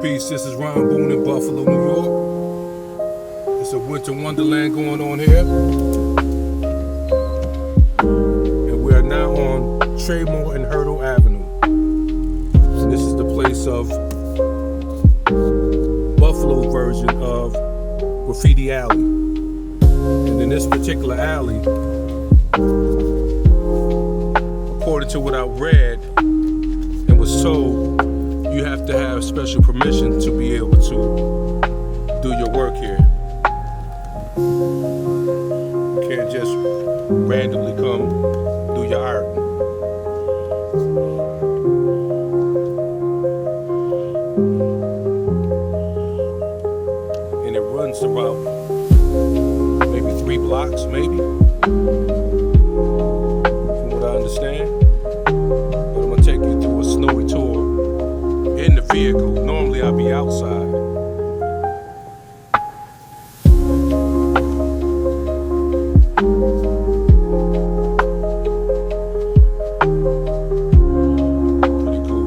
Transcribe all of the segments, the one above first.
Peace, this is Ron Boone in Buffalo, New York. It's a winter wonderland going on here. And we are now on Traymore and Hertel Avenue. So this is the place of Buffalo's version of Graffiti Alley. And in this particular alley, according to what I read and was told, you have to have special permission to be able to do your work here. You can't just randomly come do your art. And it runs about maybe 3 blocks, maybe, from what I understand. But I'm gonna take you through a snowy tour in the vehicle. Normally I'll be outside. Pretty cool.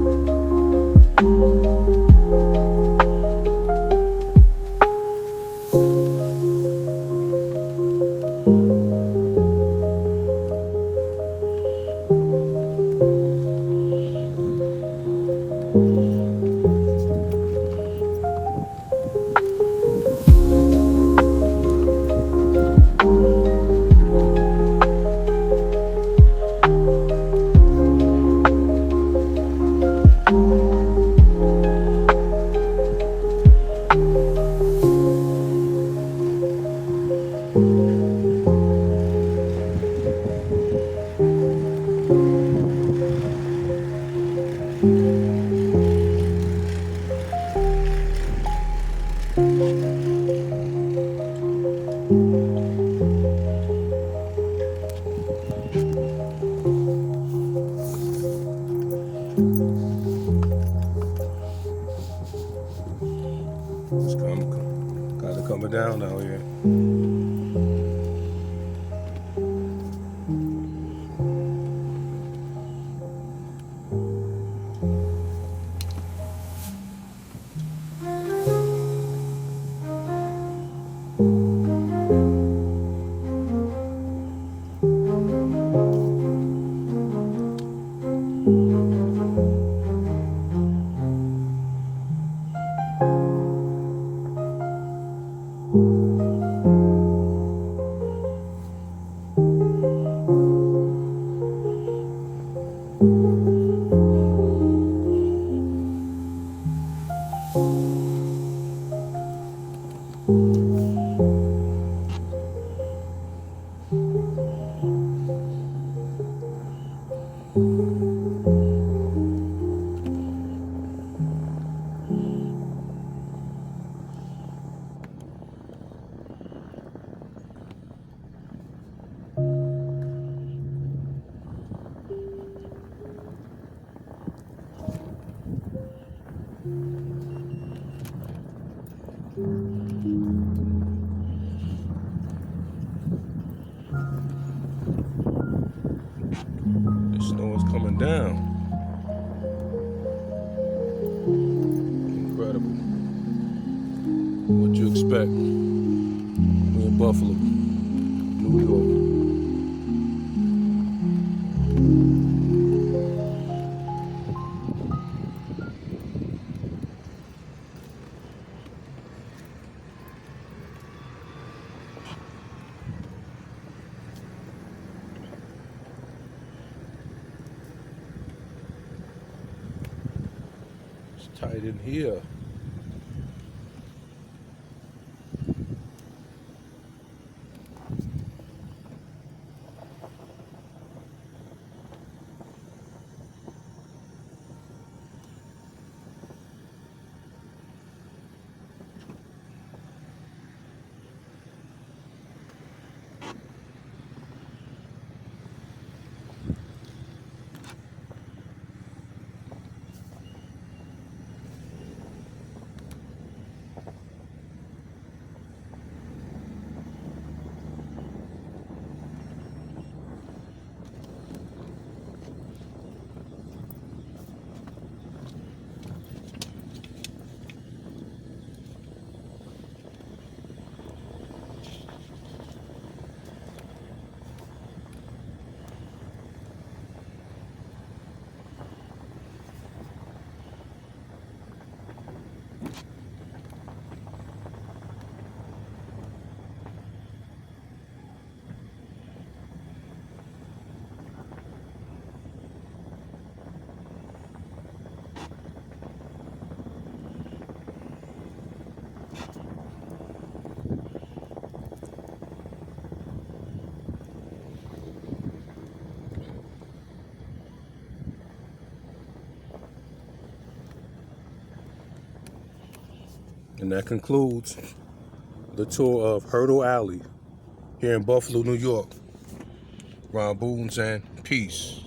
It's kind of coming down out here. The snow is coming down. Incredible. What you expect? We're in Buffalo, New York. It's tight in here. And that concludes the tour of Hertel Alley here in Buffalo, New York. Ron Boons and peace.